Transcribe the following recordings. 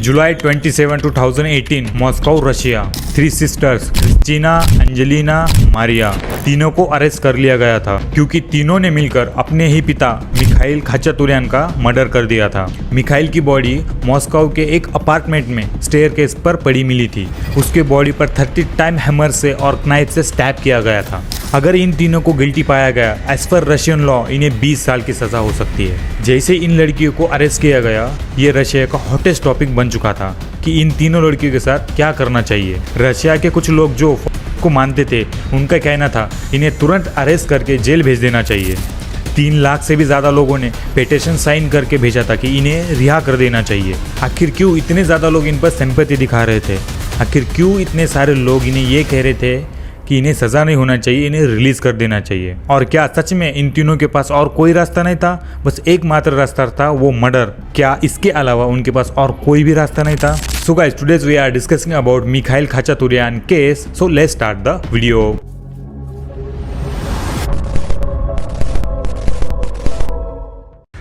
जुलाई 27, 2018, Moscow, Russia. 3 sisters Kristina, Angelina, Maria, तीनों को arrest कर लिया गया था क्योंकि तीनों ने मिलकर अपने ही पिता मिखाइल खाचातुर्यान का मर्डर कर दिया था। मिखाइल की बॉडी मॉस्को के एक अपार्टमेंट में स्टेयरकेस पर पड़ी मिली थी। उसके बॉडी पर 30 टाइम हैमर से और नाइफ से स्टैब किया गया था। अगर इन तीनों को गिल्टी पाया गया, एज पर रशियन लॉ इन्हें 20 साल की सजा हो सकती है। जैसे इन लड़कियों को अरेस्ट किया गया, ये रशिया का हॉटेस्ट टॉपिक बन चुका था कि इन तीनों लड़कियों के साथ क्या करना चाहिए। रशिया के कुछ लोग जो को मानते थे, उनका कहना था इन्हें तुरंत अरेस्ट करके जेल भेज देना चाहिए। 3 लाख से भी ज़्यादा लोगों ने पिटीशन साइन करके भेजा था कि इन्हें रिहा कर देना चाहिए। आखिर क्यों इतने ज़्यादा लोग इन पर सिंपैथी दिखा रहे थे? आखिर क्यों इतने सारे लोग इन्हें ये कह रहे थे कि इन्हें सज़ा नहीं होना चाहिए, इन्हें रिलीज़ कर देना चाहिए? और क्या सच में इन तीनों के पास और कोई रास्ता नहीं था? बस एकमात्र रास्ता था, वो मर्डर। क्या इसके अलावा उनके पास और कोई भी रास्ता नहीं था? So guys, today's we are discussing about Mikhail Khachaturyan case. So let's start the video.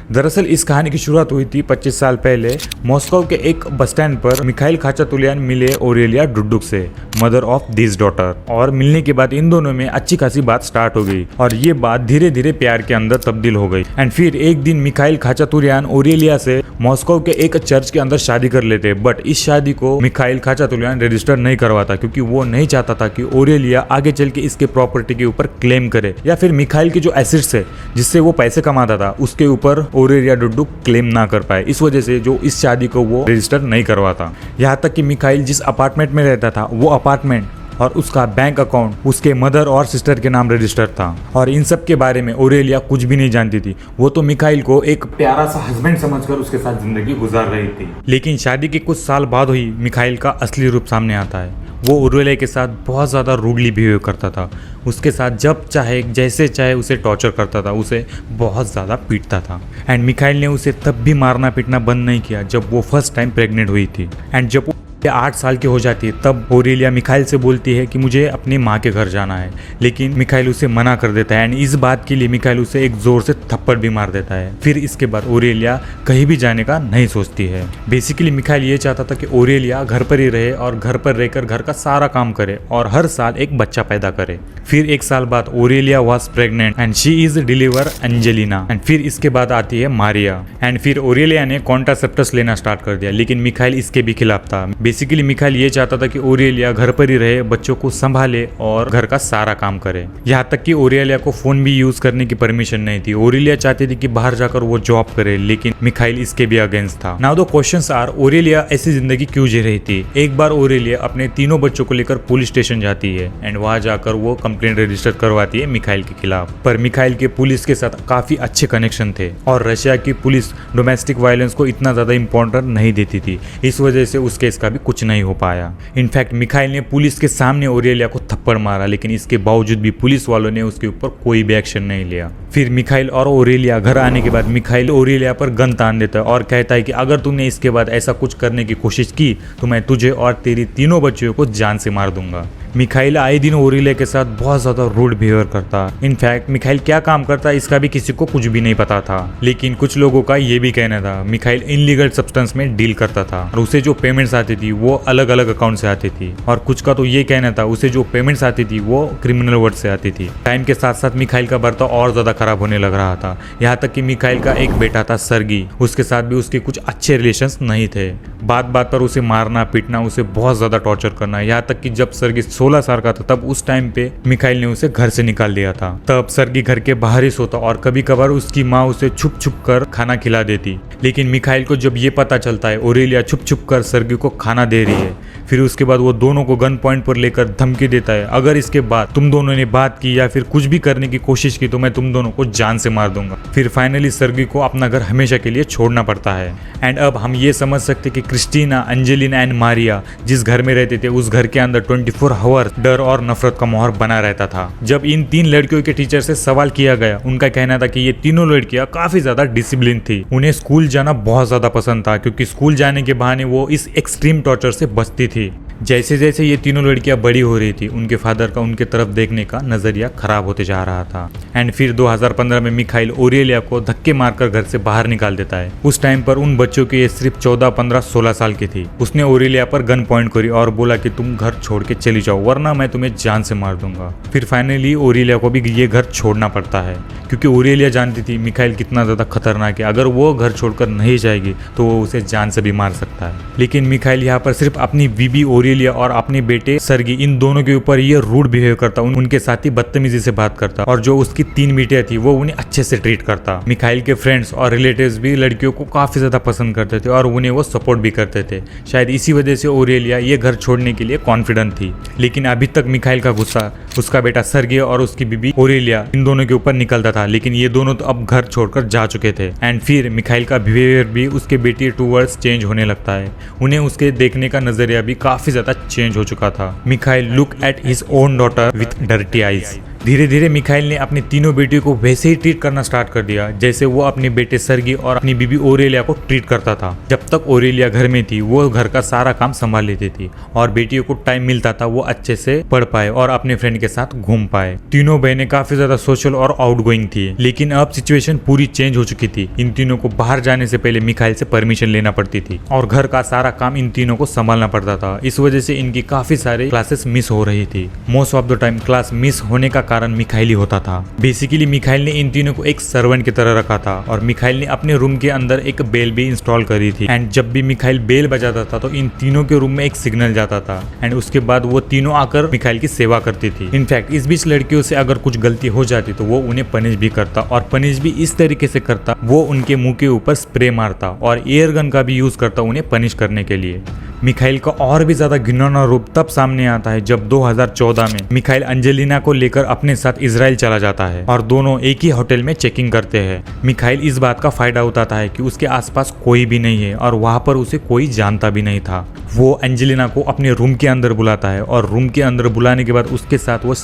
दरअसल इस कहानी की शुरुआत हुई थी 25 साल पहले मॉस्को के एक बस स्टैंड पर। मिखाइल खाचातुर्यान मिले ओरेलिया डुडुक से, मदर ऑफ दिस डॉटर, और मिलने के बाद इन दोनों में अच्छी खासी बात स्टार्ट हो गई और ये बात धीरे धीरे प्यार के अंदर तब्दील हो गई। एंड फिर एक दिन मिखाइल खाचातुर्यान ओरेलिया से मॉस्को के एक चर्च के अंदर शादी कर लेते, बट इस शादी को मिखाइल खाचातुर्यान रजिस्टर नहीं करवाता क्योंकि वो नहीं चाहता था कि ओरेलिया आगे चल के इसके प्रॉपर्टी के ऊपर क्लेम करे, या फिर मिखाइल के जो एसेट्स है जिससे वो पैसे कमाता था उसके ऊपर ओरेलिया डुडुक क्लेम ना कर पाए। इस वजह से जो इस शादी को वो रजिस्टर नहीं करवाता। यहाँ तक कि मिखाइल जिस अपार्टमेंट में रहता था, वो अपार्टमेंट और उसका बैंक अकाउंट उसके मदर और सिस्टर के नाम रजिस्टर था। और इन सब के बारे में ओरेलिया कुछ भी नहीं जानती थी। वो तो मिखाइल को एक प्यारा सा हस्बैंड समझकर उसके साथ जिंदगी गुजार रही थी। लेकिन शादी के कुछ साल बाद ही मिखाइल का असली रूप सामने आता है। वो ओरेलिया के साथ बहुत ज़्यादा रूडली बिहेव करता था। उसके साथ जब चाहे जैसे चाहे उसे टॉर्चर करता था, उसे बहुत ज़्यादा पीटता था। एंड मिखाइल ने उसे तब भी मारना पीटना बंद नहीं किया जब वो फर्स्ट टाइम प्रेग्नेंट हुई थी। एंड जब 8 साल की हो जाती है तब ओरेलिया मिखाइल से बोलती है कि मुझे अपनी माँ के घर जाना है, लेकिन मिखाइल उसे मना कर देता है। एंड इस बात के लिए मिखाइल उसे एक जोर से थप्पड़ भी मार देता है। फिर इसके बाद ओरेलिया कहीं भी जाने का नहीं सोचती है। बेसिकली मिखाइल ये चाहता था कि ओरेलिया घर पर ही रहे और घर पर रहकर घर का सारा काम करे और हर साल एक बच्चा पैदा करे। फिर 1 साल बाद Aurelia was pregnant and she is deliver Angelina. And फिर इसके बाद आती है मारिया। एंड फिर ओरेलिया ने कॉन्ट्रासेप्टिव्स लेना स्टार्ट कर दिया, लेकिन मिखाइल इसके भी खिलाफ था। बेसिकली मिखाइल ये चाहता था कि ओरेलिया घर पर ही रहे, बच्चों को संभाले और घर का सारा काम करे। यहाँ तक कि ओरेलिया को फोन भी यूज करने की परमिशन नहीं थी। ओरेलिया चाहती थी कि बाहर जाकर वो जॉब करे, लेकिन मिखाइल इसके भी अगेंस्ट था। Now the questions are, Aurelia ऐसी जिंदगी क्यों जी रही थी? एक बार ओरेलिया अपने तीनों बच्चों को लेकर पुलिस स्टेशन जाती है एंड वहां जाकर वो कंप्लेंट रजिस्टर करवाती है मिखाइल के खिलाफ। पर मिखाइल के पुलिस के साथ काफी अच्छे कनेक्शन थे और रशिया की पुलिस डोमेस्टिक वायलेंस को इतना ज्यादा इंपॉर्टेंट नहीं देती थी। इस वजह से उस केस का भी कुछ नहीं हो पाया। इनफैक्ट मिखाइल ने पुलिस के सामने ओरेलिया को थप्पड़ मारा, लेकिन इसके बावजूद भी पुलिस वालों ने उसके ऊपर कोई भी एक्शन नहीं लिया। फिर मिखाइल और ओरेलिया घर आने के बाद मिखाइल ओरेलिया पर गन तान देता है और कहता है कि अगर तुमने इसके बाद ऐसा कुछ करने की कोशिश की तो मैं तुझे और तेरी तीनों बच्चों को जान से मार दूंगा। मिखाइल आए दिन ओरेलिया के साथ बहुत ज्यादा रूड बिहेवियर करता। इनफैक्ट मिखाइल क्या काम करता इसका भी किसी को कुछ भी नहीं पता था, लेकिन कुछ लोगों का ये भी कहना था मिखाइल इनलीगल सब्सटेंस में डील करता था और उसे जो पेमेंट्स आती थी वो अलग अलग अकाउंट से आती थी। और कुछ का तो ये कहना था उसे जो पेमेंट्स आती थी वो क्रिमिनल वर्ड से आती थी। टाइम के साथ साथ मिखाइल का बर्ताव और ज्यादा खराब होने लग रहा था। यहाँ तक कि मिखाइल का एक बेटा था सर्गी, उसके साथ भी उसके कुछ अच्छे रिलेशंस नहीं थे। बात बात पर उसे मारना पीटना, उसे बहुत ज्यादा टॉर्चर करना। यहाँ तक कि जब सर्गी 16 साल का था तब उस टाइम पे मिखाइल ने उसे घर से निकाल दिया था। तब सर्गी घर के बाहर ही सोता और कभी कभार उसकी माँ उसे छुप छुप कर खाना खिला देती। लेकिन मिखाइल को जब ये पता चलता है ओरेलिया छुप छुप कर सर्गी को खाना दे रही है, फिर उसके बाद वो दोनों को गन पॉइंट पर लेकर धमकी देता है, अगर इसके बाद तुम दोनों ने बात की या फिर कुछ भी करने की कोशिश की तो मैं तुम दोनों को जान से मार दूंगा। फिर फाइनली सर्गी को अपना घर हमेशा के लिए छोड़ना पड़ता है। एंड अब हम ये समझ सकते कि क्रिस्टीना, एंजेलिना एंड मारिया जिस घर में रहते थे उस घर के अंदर 24 आवर डर और नफरत का माहौल बना रहता था। जब इन 3 लड़कियों के टीचर से सवाल किया गया, उनका कहना था कि ये तीनों लड़कियां काफी ज्यादा डिसिप्लिन थी। उन्हें स्कूल जाना बहुत ज्यादा पसंद था क्योंकि स्कूल जाने के बहाने वो इस एक्सट्रीम टॉर्चर से बचती थी। जैसे जैसे ये तीनों लड़कियां बड़ी हो रही थी उनके फादर का उनके तरफ देखने का नजरिया खराब होते जा रहा था। एंड फिर 2015 में मिखाइल ओरेलिया को धक्के मारकर घर से बाहर निकाल देता है। उस टाइम पर उन बच्चों की एज सिर्फ 14, 15, 16 साल की थी। उसने ओरेलिया पर गन पॉइंट करी और बोला कि तुम घर छोड़ के चली जाओ वरना मैं तुम्हें जान से मार दूंगा। फिर फाइनली ओरेलिया को भी ये घर छोड़ना पड़ता है क्योंकि ओरेलिया जानती थी मिखाइल कितना ज्यादा खतरनाक है। अगर वो घर छोड़कर नहीं जाएगी तो वो उसे जान से भी मार सकता है। लेकिन मिखाइल यहाँ पर सिर्फ अपनी बीबी ओरेलिया और अपने बेटे सर्गी इन दोनों के ऊपर ये रूड बिहेव करता, उनके साथ ही बदतमीजी से बात करता और जो उसकी 3 बेटियां थी वो उन्हें अच्छे से ट्रीट करता। मिखाइल के फ्रेंड्स और रिलेटिव्स भी लड़कियों को काफी ज्यादा पसंद करते थे और उन्हें वो सपोर्ट भी करते थे। शायद इसी वजह से ओरेलिया ये घर छोड़ने के लिए कॉन्फिडेंट थी। लेकिन अभी तक मिखाइल का गुस्सा उसका बेटा सर्गी और उसकी बीबी ओरेलिया इन दोनों के ऊपर निकलता था। लेकिन ये दोनों तो अब घर छोड़कर जा चुके थे। एंड फिर मिखाइल का बिहेवियर भी उसके बेटी टूवर्ड्स चेंज होने लगता है। उन्हें उसके देखने का नजरिया भी काफी ज्यादा चेंज हो चुका था। Mikhail look at his own daughter with dirty eyes. धीरे धीरे मिखाइल ने अपनी तीनों बेटियों को वैसे ही ट्रीट करना स्टार्ट कर दिया जैसे वो अपने बेटे सर्गी और अपनी बीबी ओरेलिया को ट्रीट करता था। जब तक ओरेलिया घर में थी वो घर का सारा काम संभाल लेती थी और बेटियों को टाइम मिलता था वो अच्छे से पढ़ पाए और अपने फ्रेंड के साथ घूम पाए। तीनों बहनें काफी ज्यादा सोशल और आउटगोइंग थी। लेकिन अब सिचुएशन पूरी चेंज हो चुकी थी। इन तीनों को बाहर जाने से पहले मिखाइल से परमिशन लेना पड़ती थी और घर का सारा काम इन तीनों को संभालना पड़ता था। इस वजह से इनकी काफी सारे क्लासेस मिस हो रही थी। Most of the time class miss होने का कारण मिखाइल ही होता था। बेसिकली मिखाइल ने इन तीनों को एक सर्वेंट की तरह रखा था और मिखाइल ने अपने रूम के अंदर एक बेल भी इंस्टॉल करी थी। एंड जब भी मिखाइल बेल बजाता था तो इन तीनों के रूम में एक सिग्नल जाता था एंड उसके बाद वो तीनों आकर मिखाइल की सेवा करती थी। इनफैक्ट इस बीच लड़कियों से अगर कुछ गलती हो जाती तो वो उन्हें पनिश भी करता और पनिश भी इस तरीके से करता, वो उनके मुंह के ऊपर स्प्रे मारता और एयर गन का भी यूज करता उन्हें पनिश करने के लिए। मिखाइल का और भी ज्यादा घिनौना रूप तब सामने आता है जब 2014 में मिखाइल अंजेलिना को लेकर अपने साथ इजराइल चला जाता है और दोनों एक ही होटल में चेकिंग करते हैं। मिखाइल इस बात का फायदा उठाता है कि उसके आसपास कोई भी नहीं है और वहां पर उसे कोई जानता भी नहीं था। वो अंजेलिना को अपने रूम के अंदर बुलाता है और रूम के अंदर बुलाने के बाद उसके साथ वो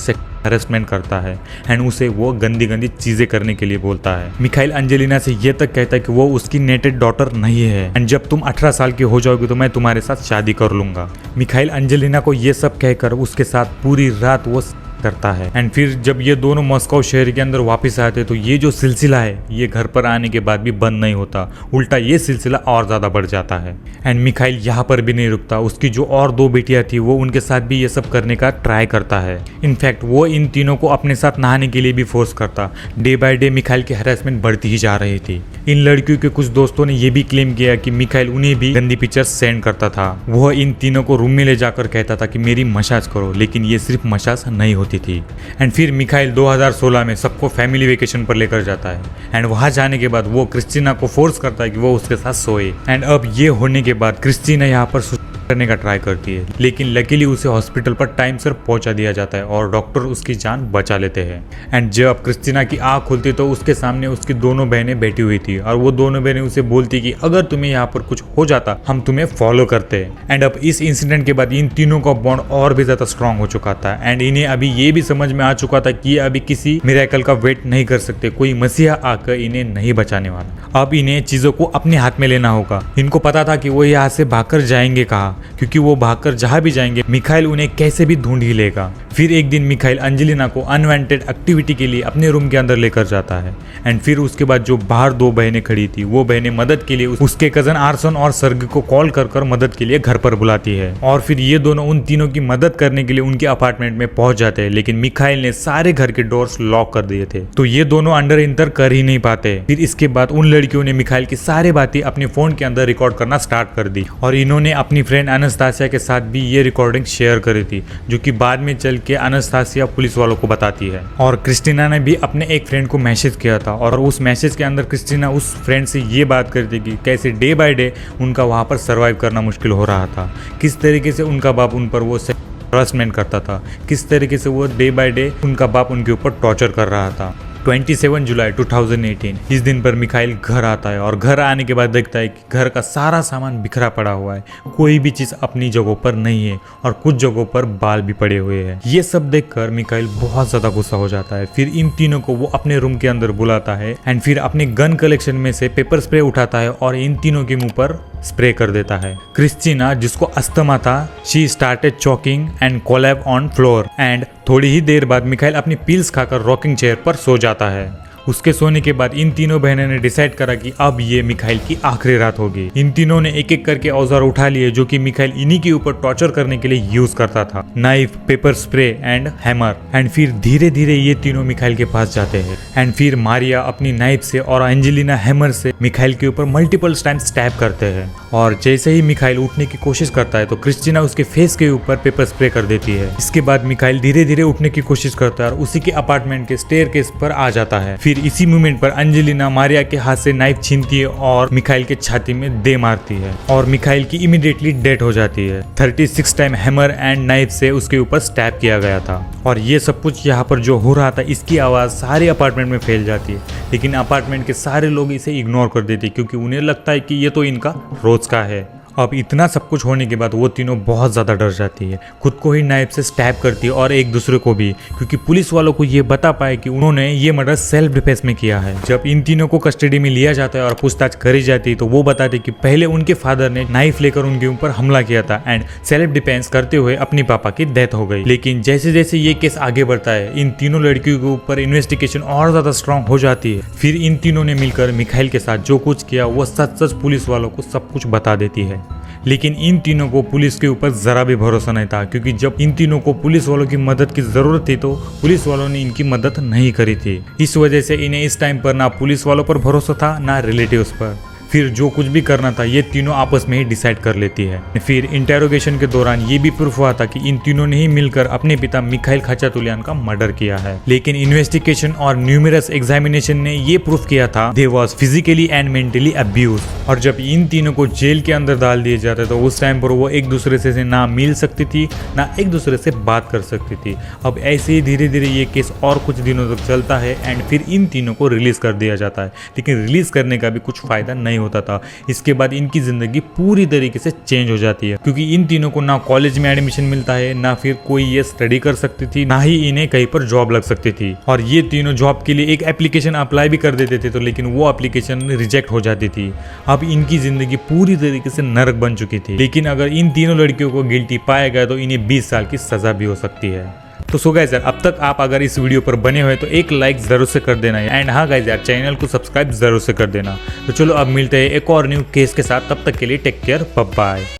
हरेसमेंट करता है एंड उसे वो गंदी गंदी चीजें करने के लिए बोलता है। मिखाइल अंजेलिना से ये तक कहता है कि वो उसकी नेटेड डॉटर नहीं है एंड जब तुम 18 साल की हो जाओगे तो मैं तुम्हारे साथ शादी कर लूंगा। मिखाइल अंजेलिना को ये सब कहकर उसके साथ पूरी रात वो करता है। एंड फिर जब ये दोनों मॉस्को शहर के अंदर वापस आते तो ये जो सिलसिला है ये घर पर आने के बाद भी बंद नहीं होता, उल्टा ये सिलसिला और ज्यादा बढ़ जाता है। एंड मिखाइल यहाँ पर भी नहीं रुकता, उसकी जो और 2 बेटियां थी वो उनके साथ भी ये सब करने का ट्राई करता है। इनफैक्ट वो इन तीनों को अपने साथ नहाने के लिए भी फोर्स करता। डे बाय डे मिखाइल की हैरेसमेंट बढ़ती ही जा रही थी। इन लड़कियों के कुछ दोस्तों ने ये भी क्लेम किया कि मिखाइल उन्हें भी गंदी पिक्चर्स सेंड करता था। वह इन तीनों को रूम में ले जाकर कहता था कि मेरी मसाज करो, लेकिन ये सिर्फ मसाज नहीं होती थी। एंड फिर मिखाइल 2016 में सबको फैमिली वेकेशन पर लेकर जाता है एंड वहां जाने के बाद वो क्रिस्टीना को फोर्स करता है कि वो उसके साथ सोए। एंड अब ये होने के बाद क्रिस्टीना यहाँ पर करने का ट्राई करती है, लेकिन लकीली उसे हॉस्पिटल पर टाइम से पहुंचा दिया जाता है और डॉक्टर उसकी जान बचा लेते हैं। एंड जब क्रिस्टीना की आंख खुलती तो उसके सामने उसकी दोनों बहनें बैठी हुई थी और वो दोनों बहनें उसे बोलती कि अगर तुम्हें यहाँ पर कुछ हो जाता हम तुम्हें फॉलो करते। एंड अब इस इंसिडेंट के बाद इन तीनों का बॉन्ड और भी ज्यादा स्ट्रांग हो चुका था एंड इन्हें अभी ये भी समझ में आ चुका था कि अभी किसी मिरेकल का वेट नहीं कर सकते, कोई मसीहा आकर इन्हें नहीं बचाने वाला। अब इन्हें चीजों को अपने हाथ में लेना होगा। इनको पता था कि वो यहाँ से भागकर जाएंगे कहाँ, क्योंकि वो भागकर जहां भी जाएंगे मिखाइल उन्हें कैसे भी ढूंढ ही लेगा। फिर एक दिन मिखाइल अंजेलिना को अनवांटेड एक्टिविटी के लिए अपने रूम के अंदर लेकर जाता है एंड फिर उसके बाद जो बाहर 2 बहनें खड़ी थी वो बहनें मदद के लिए उसके कजन आर्सन और सर्ग को कॉल कर मदद के लिए घर पर बुलाती है और फिर ये दोनों उन तीनों की मदद करने के लिए उनके अपार्टमेंट में पहुंच जाते हैं। लेकिन मिखाइल ने सारे घर के डोर्स लॉक कर दिए थे तो ये दोनों अंदर इंटर कर ही नहीं पाते। फिर इसके बाद उन लड़कियों ने मिखाइल की सारी बातें अपने फोन के अंदर रिकॉर्ड करना स्टार्ट कर दी और इन्होंने अपनी फ्रेंड अनस्तासिया के साथ भी ये रिकॉर्डिंग शेयर करी थी, जो कि बाद में चल के अनस्तासिया पुलिस वालों को बताती है। और क्रिस्टीना ने भी अपने एक फ्रेंड को मैसेज किया था और उस मैसेज के अंदर क्रिस्टीना उस फ्रेंड से ये बात करती कि कैसे डे बाय डे उनका वहां पर सर्वाइव करना मुश्किल हो रहा था, किस तरीके से उनका बाप उन पर वो हरासमेंट करता था, किस तरीके से वो डे बाय डे उनका बाप उनके ऊपर टॉर्चर कर रहा था। 27 जुलाई 2018 इस दिन पर मिखाइल घर आता है और घर आने के बाद देखता है कि घर का सारा सामान बिखरा पड़ा हुआ है, कोई भी चीज अपनी जगहों पर नहीं है और कुछ जगहों पर बाल भी पड़े हुए हैं। ये सब देखकर मिखाइल बहुत ज्यादा गुस्सा हो जाता है। फिर इन तीनों को वो अपने रूम के अंदर बुलाता है एंड फिर अपने गन कलेक्शन में से पेपर स्प्रे उठाता है और इन तीनों के मुंह पर स्प्रे कर देता है। क्रिस्टीना जिसको अस्थमा था, she started choking and कोलैप on floor and थोड़ी ही देर बाद मिखाइल अपनी पिल्स खाकर रॉकिंग चेयर पर सो जाता है। उसके सोने के बाद इन तीनों बहनों ने डिसाइड करा कि अब ये मिखाइल की आखिरी रात होगी। इन तीनों ने एक एक करके औजार उठा लिए जो कि मिखाइल इन्हीं के ऊपर टॉर्चर करने के लिए यूज करता था, knife, paper spray and hammer. And फिर धीरे धीरे ये तीनों मिखाइल के पास जाते हैं एंड फिर मारिया अपनी नाइफ से और एंजेलिना हैमर से मिखाइल के ऊपर मल्टीपल टाइम स्टैब करते हैं। और जैसे ही मिखाइल उठने की कोशिश करता है तो क्रिस्टीना उसके फेस के ऊपर पेपर स्प्रे कर देती है। इसके बाद मिखाइल धीरे धीरे उठने की कोशिश करता है और उसी के अपार्टमेंट के स्टेयरकेस पर आ जाता है। फिर इसी मोमेंट पर एंजेलिना मारिया के हाथ से नाइफ छीनती है और मिखाइल के छाती में दे मारती है और मिखाइल की इमीडिएटली डेथ हो जाती है। 36 टाइम हैमर एंड नाइफ से उसके ऊपर स्टैब किया गया था। और ये सब कुछ यहाँ पर जो हो रहा था इसकी आवाज सारे अपार्टमेंट में फैल जाती है, लेकिन अपार्टमेंट के सारे लोग इसे इग्नोर कर देते क्योंकि उन्हें लगता है कि ये तो इनका रोज का है। अब इतना सब कुछ होने के बाद वो तीनों बहुत ज़्यादा डर जाती है, खुद को ही नाइफ से स्टैब करती है और एक दूसरे को भी, क्योंकि पुलिस वालों को ये बता पाए कि उन्होंने ये मर्डर सेल्फ डिफेंस में किया है। जब इन तीनों को कस्टडी में लिया जाता है और पूछताछ करी जाती है तो वो बताते कि पहले उनके फादर ने नाइफ लेकर उनके ऊपर हमला किया था एंड सेल्फ डिफेंस करते हुए अपनी पापा की डेथ हो गई। लेकिन जैसे जैसे ये केस आगे बढ़ता है इन तीनों लड़कियों के ऊपर इन्वेस्टिगेशन और ज्यादा स्ट्रांग हो जाती है। फिर इन तीनों ने मिलकर मिखाइल के साथ जो कुछ किया वो सच सच पुलिस वालों को सब कुछ बता देती है। लेकिन इन तीनों को पुलिस के ऊपर जरा भी भरोसा नहीं था, क्योंकि जब इन तीनों को पुलिस वालों की मदद की जरूरत थी तो पुलिस वालों ने इनकी मदद नहीं करी थी। इस वजह से इन्हें इस टाइम पर ना पुलिस वालों पर भरोसा था ना रिलेटिव्स पर। फिर जो कुछ भी करना था ये तीनों आपस में ही डिसाइड कर लेती है। फिर इंटेरोगेशन के दौरान ये भी प्रूफ हुआ था कि इन तीनों ने ही मिलकर अपने पिता मिखाइल खाचातुलियान का मर्डर किया है। लेकिन इन्वेस्टिगेशन और न्यूमरस एग्जामिनेशन ने ये प्रूफ किया था they was physically and mentally abuse. और जब इन तीनों को जेल के अंदर डाल दिए जाते तो उस टाइम पर वो एक दूसरे से ना मिल सकती थी ना एक दूसरे से बात कर सकती थी। अब ऐसे ही धीरे धीरे ये केस और कुछ दिनों तक चलता है एंड फिर इन तीनों को रिलीज कर दिया जाता है। लेकिन रिलीज करने का भी कुछ फायदा नहीं होता था। इसके बाद इनकी जिंदगी पूरी तरीके से चेंज हो जाती है, क्योंकि इन तीनों को ना कॉलेज में एडमिशन मिलता है ना फिर कोई ये स्टडी कर सकती थी ना ही इन्हें कहीं पर जॉब लग सकती थी। और ये तीनों जॉब के लिए एक एप्लीकेशन अप्लाई भी कर देते थे तो लेकिन वो एप्लीकेशन रिजेक्ट हो जाती थी। अब इनकी जिंदगी पूरी तरीके से नरक बन चुकी थी। लेकिन अगर इन तीनों लड़कियों को गिल्टी पाया गया तो इन्हें 20 साल की सजा भी हो सकती है। तो सो गाइस यार, अब तक आप अगर इस वीडियो पर बने हुए तो एक लाइक जरूर से कर देना एंड हाँ गाइस यार, चैनल को सब्सक्राइब जरूर से कर देना। तो चलो अब मिलते हैं एक और न्यू केस के साथ, तब तक के लिए टेक केयर, बाय बाय।